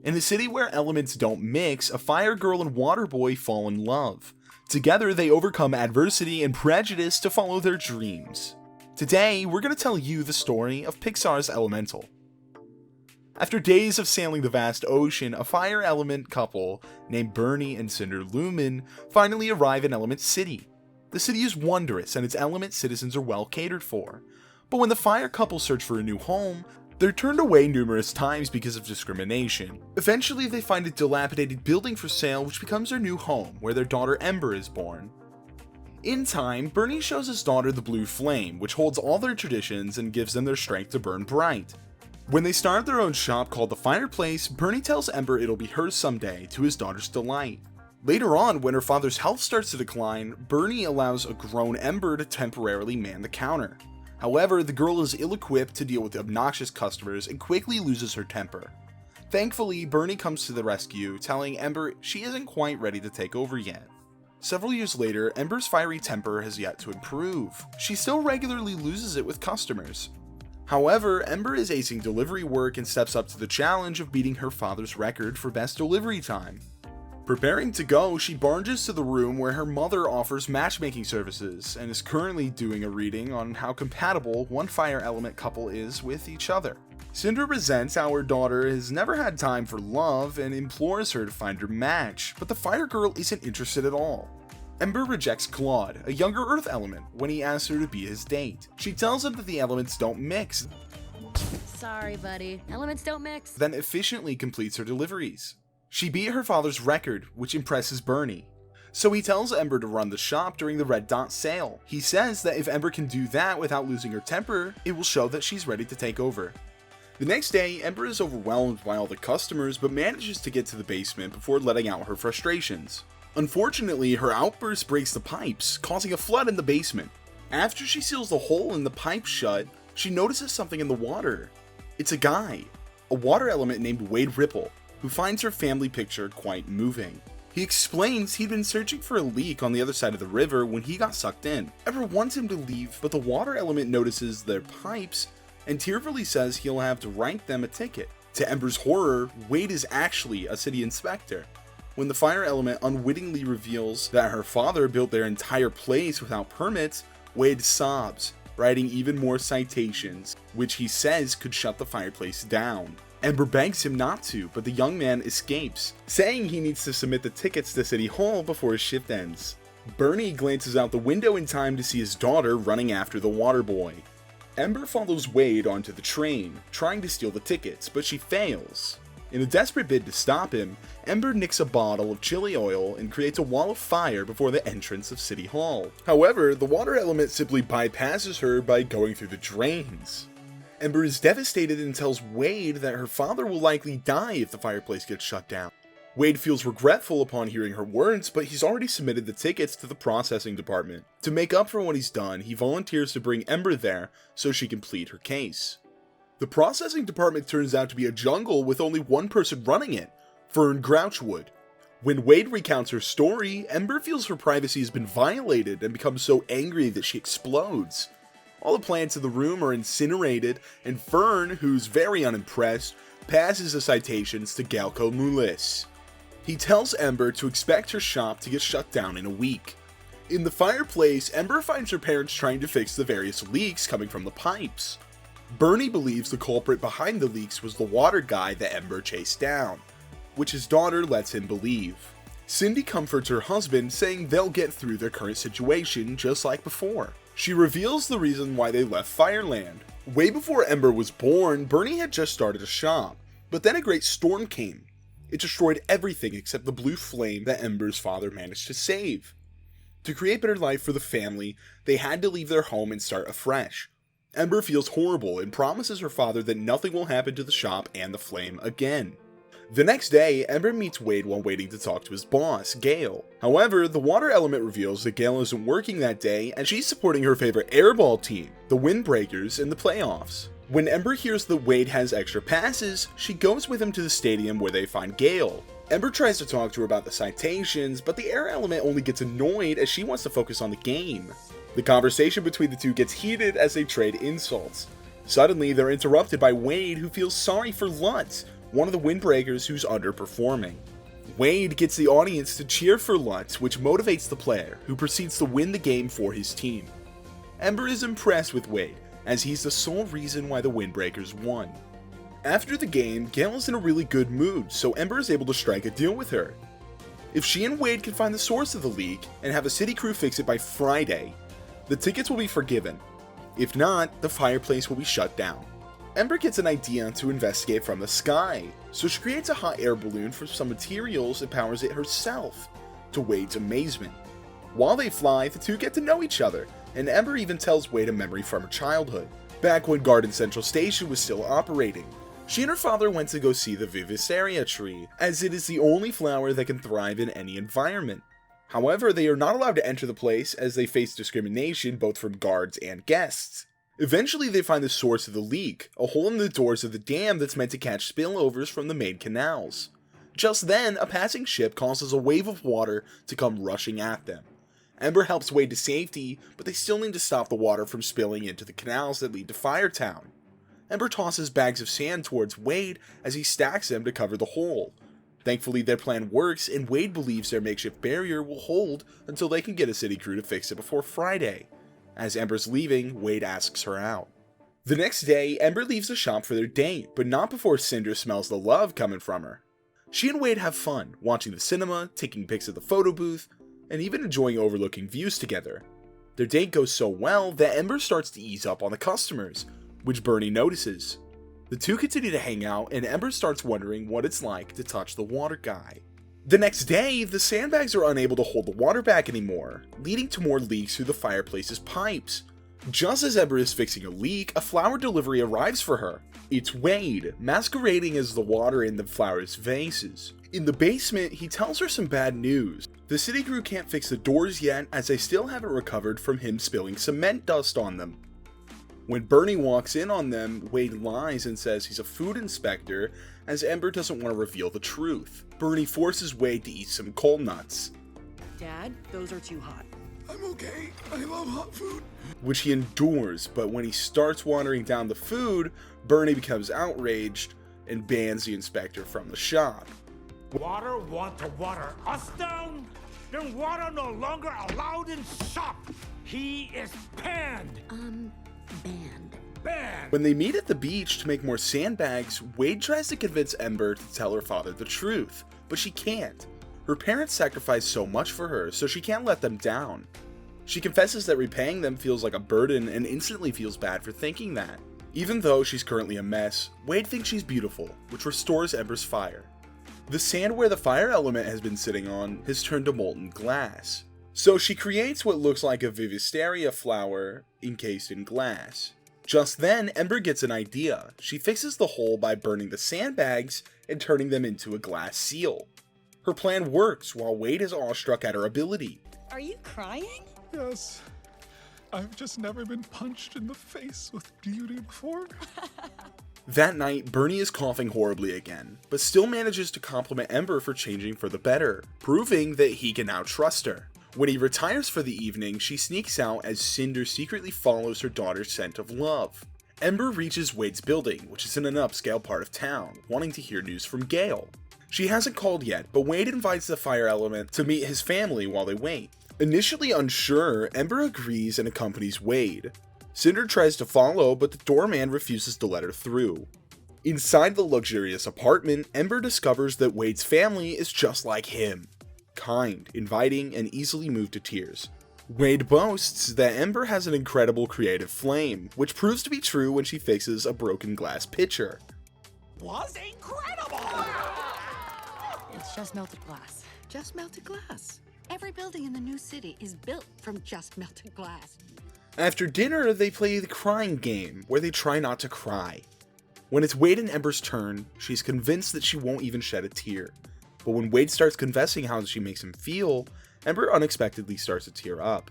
In a city where elements don't mix, a fire girl and water boy fall in love. Together, they overcome adversity and prejudice to follow their dreams. Today, we're going to tell you the story of Pixar's Elemental. After days of sailing the vast ocean, a fire element couple named Bernie and Cinder Lumen finally arrive in Element City. The city is wondrous and its element citizens are well catered for. But when the fire couple search for a new home, they're turned away numerous times because of discrimination. Eventually, they find a dilapidated building for sale which becomes their new home, where their daughter Ember is born. In time, Bernie shows his daughter the blue flame, which holds all their traditions and gives them their strength to burn bright. When they start their own shop called the Fireplace, Bernie tells Ember it'll be hers someday, to his daughter's delight. Later on, when her father's health starts to decline, Bernie allows a grown Ember to temporarily man the counter. However, the girl is ill-equipped to deal with obnoxious customers and quickly loses her temper. Thankfully, Bernie comes to the rescue, telling Ember she isn't quite ready to take over yet. Several years later, Ember's fiery temper has yet to improve. She still regularly loses it with customers. However, Ember is acing delivery work and steps up to the challenge of beating her father's record for best delivery time. Preparing to go, she barges to the room where her mother offers matchmaking services and is currently doing a reading on how compatible one fire element couple is with each other. Cinder resents how her daughter has never had time for love and implores her to find her match, but the fire girl isn't interested at all. Ember rejects Claude, a younger earth element, when he asks her to be his date. She tells him that the elements don't mix, Sorry, buddy. Elements don't mix. then efficiently completes her deliveries. She beat her father's record, which impresses Bernie. So he tells Ember to run the shop during the Red Dot sale. He says that if Ember can do that without losing her temper, it will show that she's ready to take over. The next day, Ember is overwhelmed by all the customers but manages to get to the basement before letting out her frustrations. Unfortunately, her outburst breaks the pipes, causing a flood in the basement. After she seals the hole in the pipe shut, she notices something in the water. It's a guy, a water element named Wade Ripple, who finds her family picture quite moving. He explains he'd been searching for a leak on the other side of the river when he got sucked in. Ember wants him to leave, but the water element notices their pipes and tearfully says he'll have to write them a ticket. To Ember's horror, Wade is actually a city inspector. When the fire element unwittingly reveals that her father built their entire place without permits, Wade sobs, writing even more citations, which he says could shut the fireplace down. Ember begs him not to, but the young man escapes, saying he needs to submit the tickets to City Hall before his shift ends. Bernie glances out the window in time to see his daughter running after the water boy. Ember follows Wade onto the train, trying to steal the tickets, but she fails. In a desperate bid to stop him, Ember nicks a bottle of chili oil and creates a wall of fire before the entrance of City Hall. However, the water element simply bypasses her by going through the drains. Ember is devastated and tells Wade that her father will likely die if the fireplace gets shut down. Wade feels regretful upon hearing her words, but he's already submitted the tickets to the processing department. To make up for what he's done, he volunteers to bring Ember there so she can plead her case. The processing department turns out to be a jungle with only one person running it, Fern Grouchwood. When Wade recounts her story, Ember feels her privacy has been violated and becomes so angry that she explodes. All the plants in the room are incinerated, and Fern, who's very unimpressed, passes the citations to Galco Mulis. He tells Ember to expect her shop to get shut down in a week. In the fireplace, Ember finds her parents trying to fix the various leaks coming from the pipes. Bernie believes the culprit behind the leaks was the water guy that Ember chased down, which his daughter lets him believe. Cindy comforts her husband, saying they'll get through their current situation just like before. She reveals the reason why they left Fireland. Way before Ember was born, Bernie had just started a shop, but then a great storm came. It destroyed everything except the blue flame that Ember's father managed to save. To create better life for the family, they had to leave their home and start afresh. Ember feels horrible and promises her father that nothing will happen to the shop and the flame again. The next day, Ember meets Wade while waiting to talk to his boss, Gale. However, the water element reveals that Gale isn't working that day and she's supporting her favorite airball team, the Windbreakers, in the playoffs. When Ember hears that Wade has extra passes, she goes with him to the stadium where they find Gale. Ember tries to talk to her about the citations, but the air element only gets annoyed as she wants to focus on the game. The conversation between the two gets heated as they trade insults. Suddenly, they're interrupted by Wade, who feels sorry for Lutz, one of the windbreakers who's underperforming. Wade gets the audience to cheer for Lutz, which motivates the player, who proceeds to win the game for his team. Ember is impressed with Wade, as he's the sole reason why the windbreakers won. After the game, Gale is in a really good mood, so Ember is able to strike a deal with her. If she and Wade can find the source of the leak and have a city crew fix it by Friday, the tickets will be forgiven. If not, the fireplace will be shut down. Ember gets an idea to investigate from the sky, so she creates a hot air balloon from some materials and powers it herself, to Wade's amazement. While they fly, the two get to know each other, and Ember even tells Wade a memory from her childhood, back when Garden Central Station was still operating. She and her father went to go see the Vivisaria tree, as it is the only flower that can thrive in any environment. However, they are not allowed to enter the place as they face discrimination both from guards and guests. Eventually they find the source of the leak, a hole in the doors of the dam that's meant to catch spillovers from the main canals. Just then, a passing ship causes a wave of water to come rushing at them. Ember helps Wade to safety, but they still need to stop the water from spilling into the canals that lead to Firetown. Ember tosses bags of sand towards Wade as he stacks them to cover the hole. Thankfully their plan works, and Wade believes their makeshift barrier will hold until they can get a city crew to fix it before Friday. As Ember's leaving, Wade asks her out. The next day, Ember leaves the shop for their date, but not before Cinder smells the love coming from her. She and Wade have fun, watching the cinema, taking pics at the photo booth, and even enjoying overlooking views together. Their date goes so well that Ember starts to ease up on the customers, which Bernie notices. The two continue to hang out, and Ember starts wondering what it's like to touch the water guy. The next day, the sandbags are unable to hold the water back anymore, leading to more leaks through the fireplace's pipes. Just as Ember is fixing a leak, a flower delivery arrives for her. It's Wade, masquerading as the water in the flower's vases. In the basement, he tells her some bad news. The city crew can't fix the doors yet, as they still haven't recovered from him spilling cement dust on them. When Bernie walks in on them, Wade lies and says he's a food inspector, as Ember doesn't want to reveal the truth. Bernie forces Wade to eat some coal nuts. Dad, those are too hot. I'm okay. I love hot food. Which he endures, but when he starts watering down the food, Bernie becomes outraged and bans the inspector from the shop. Water want to water us down? Then water no longer allowed in shop. He is banned. Banned. When they meet at the beach to make more sandbags, Wade tries to convince Ember to tell her father the truth, but she can't. Her parents sacrificed so much for her, so she can't let them down. She confesses that repaying them feels like a burden and instantly feels bad for thinking that. Even though she's currently a mess, Wade thinks she's beautiful, which restores Ember's fire. The sand where the fire element has been sitting on has turned to molten glass. So she creates what looks like a Vivisaria flower encased in glass. Just then, Ember gets an idea. She fixes the hole by burning the sandbags and turning them into a glass seal. Her plan works while Wade is awestruck at her ability. Are you crying? Yes. I've just never been punched in the face with beauty before. That night, Bernie is coughing horribly again, but still manages to compliment Ember for changing for the better, proving that he can now trust her. When he retires for the evening, she sneaks out as Cinder secretly follows her daughter's scent of love. Ember reaches Wade's building, which is in an upscale part of town, wanting to hear news from Gale. She hasn't called yet, but Wade invites the fire element to meet his family while they wait. Initially unsure, Ember agrees and accompanies Wade. Cinder tries to follow, but the doorman refuses to let her through. Inside the luxurious apartment, Ember discovers that Wade's family is just like him. Kind, inviting, and easily moved to tears. Wade boasts that Ember has an incredible creative flame, which proves to be true when she fixes a broken glass pitcher. Was incredible. It's just melted glass. Just melted glass. Every building in the new city is built from just melted glass. After dinner, they play the crying game, where they try not to cry. When it's Wade and Ember's turn, she's convinced that she won't even shed a tear. But when Wade starts confessing how she makes him feel, Ember unexpectedly starts to tear up.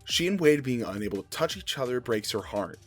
She and Wade being unable to touch each other breaks her heart.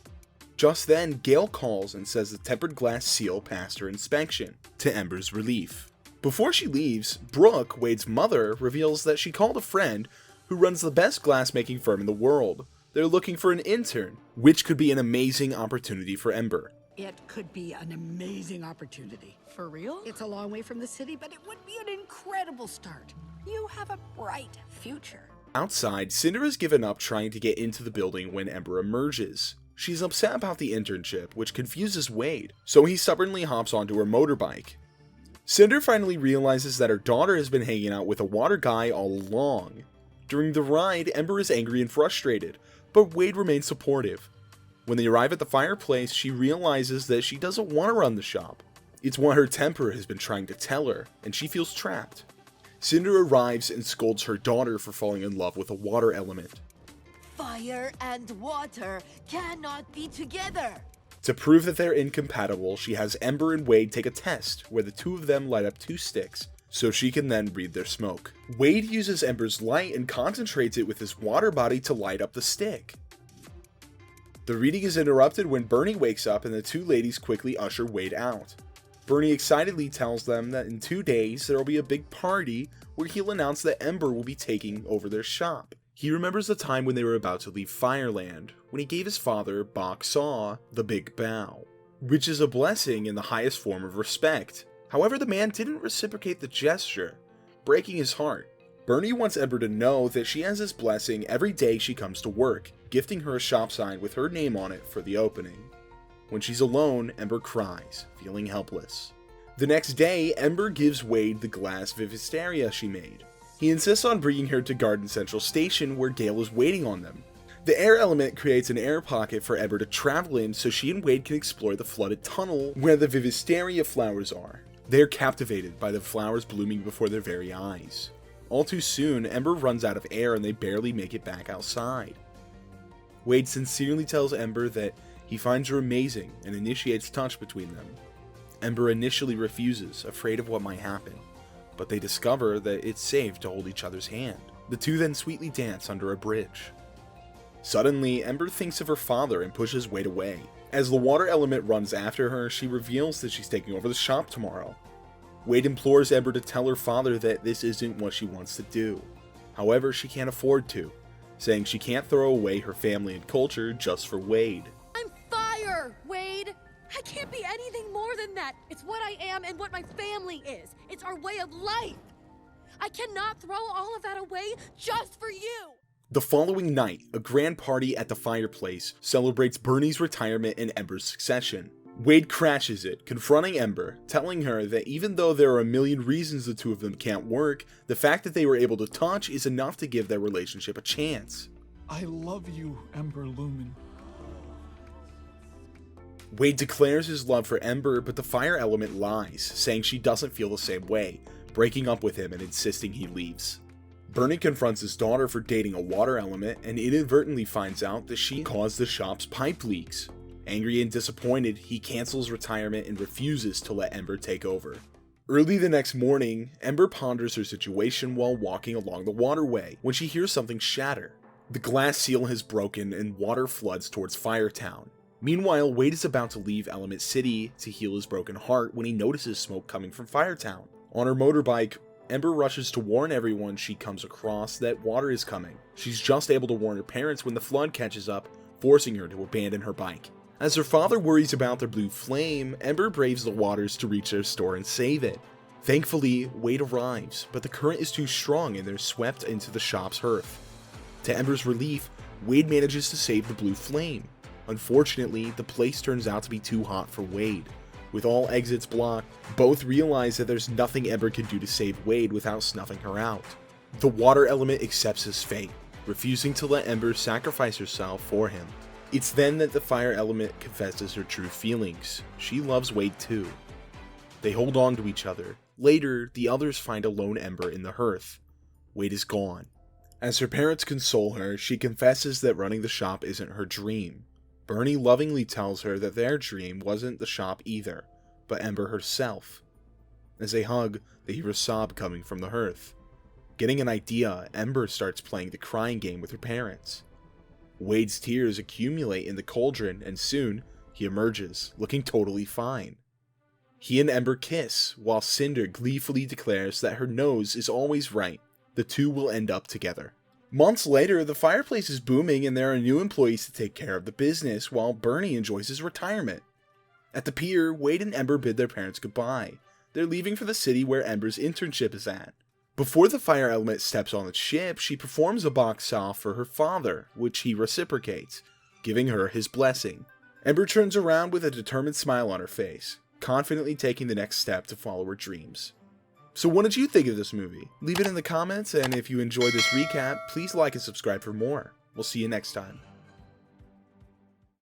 Just then, Gale calls and says the tempered glass seal passed her inspection, to Ember's relief. Before she leaves, Brooke, Wade's mother, reveals that she called a friend who runs the best glassmaking firm in the world. They're looking for an intern, which could be an amazing opportunity for Ember. It could be an amazing opportunity. For real? It's a long way from the city, but it would be an incredible start. You have a bright future. Outside, Cinder has given up trying to get into the building when Ember emerges. She's upset about the internship, which confuses Wade, so he stubbornly hops onto her motorbike. Cinder finally realizes that her daughter has been hanging out with a water guy all along. During the ride, Ember is angry and frustrated, but Wade remains supportive. When they arrive at the fireplace, she realizes that she doesn't want to run the shop. It's what her temper has been trying to tell her, and she feels trapped. Cinder arrives and scolds her daughter for falling in love with a water element. Fire and water cannot be together. To prove that they're incompatible, she has Ember and Wade take a test where the two of them light up 2 sticks, so she can then breathe their smoke. Wade uses Ember's light and concentrates it with his water body to light up the stick. The reading is interrupted when Bernie wakes up and the two ladies quickly usher Wade out. Bernie excitedly tells them that in 2 days there will be a big party where he'll announce that Ember will be taking over their shop. He remembers the time when they were about to leave Fireland, when he gave his father, Bok Saw, the big bow, which is a blessing in the highest form of respect. However, the man didn't reciprocate the gesture, breaking his heart. Bernie wants Ember to know that she has this blessing every day she comes to work, gifting her a shop sign with her name on it for the opening. When she's alone, Ember cries, feeling helpless. The next day, Ember gives Wade the glass vivisteria she made. He insists on bringing her to Garden Central Station where Gale is waiting on them. The air element creates an air pocket for Ember to travel in so she and Wade can explore the flooded tunnel where the vivisteria flowers are. They are captivated by the flowers blooming before their very eyes. All too soon, Ember runs out of air and they barely make it back outside. Wade sincerely tells Ember that he finds her amazing and initiates touch between them. Ember initially refuses, afraid of what might happen, but they discover that it's safe to hold each other's hand. The two then sweetly dance under a bridge. Suddenly, Ember thinks of her father and pushes Wade away. As the water element runs after her, she reveals that she's taking over the shop tomorrow. Wade implores Ember to tell her father that this isn't what she wants to do. However, she can't afford to, saying she can't throw away her family and culture just for Wade. I'm fire, Wade! I can't be anything more than that. It's what I am and what my family is. It's our way of life. I cannot throw all of that away just for you. The following night, a grand party at the fireplace celebrates Bernie's retirement and Ember's succession. Wade crashes it, confronting Ember, telling her that even though there are a million reasons the two of them can't work, the fact that they were able to touch is enough to give their relationship a chance. I love you, Ember Lumen. Wade declares his love for Ember, but the fire element lies, saying she doesn't feel the same way, breaking up with him and insisting he leaves. Bernie confronts his daughter for dating a water element and inadvertently finds out that she caused the shop's pipe leaks. Angry and disappointed, he cancels retirement and refuses to let Ember take over. Early the next morning, Ember ponders her situation while walking along the waterway when she hears something shatter. The glass seal has broken and water floods towards Firetown. Meanwhile, Wade is about to leave Element City to heal his broken heart when he notices smoke coming from Firetown. On her motorbike, Ember rushes to warn everyone she comes across that water is coming. She's just able to warn her parents when the flood catches up, forcing her to abandon her bike. As her father worries about their blue flame, Ember braves the waters to reach their store and save it. Thankfully, Wade arrives, but the current is too strong and they're swept into the shop's hearth. To Ember's relief, Wade manages to save the blue flame. Unfortunately, the place turns out to be too hot for Wade. With all exits blocked, both realize that there's nothing Ember can do to save Wade without snuffing her out. The water element accepts his fate, refusing to let Ember sacrifice herself for him. It's then that the fire element confesses her true feelings. She loves Wade too. They hold on to each other. Later, the others find a lone Ember in the hearth. Wade is gone. As her parents console her, she confesses that running the shop isn't her dream. Bernie lovingly tells her that their dream wasn't the shop either, but Ember herself. As they hug, they hear a sob coming from the hearth. Getting an idea, Ember starts playing the crying game with her parents. Wade's tears accumulate in the cauldron, and soon, he emerges, looking totally fine. He and Ember kiss, while Cinder gleefully declares that her nose is always right. The two will end up together. Months later, the fireplace is booming and there are new employees to take care of the business while Bernie enjoys his retirement. At the pier, Wade and Ember bid their parents goodbye. They're leaving for the city where Ember's internship is at. Before the fire element steps on its ship, she performs a box off for her father, which he reciprocates, giving her his blessing. Ember turns around with a determined smile on her face, confidently taking the next step to follow her dreams. So what did you think of this movie? Leave it in the comments, and if you enjoyed this recap, please like and subscribe for more. We'll see you next time.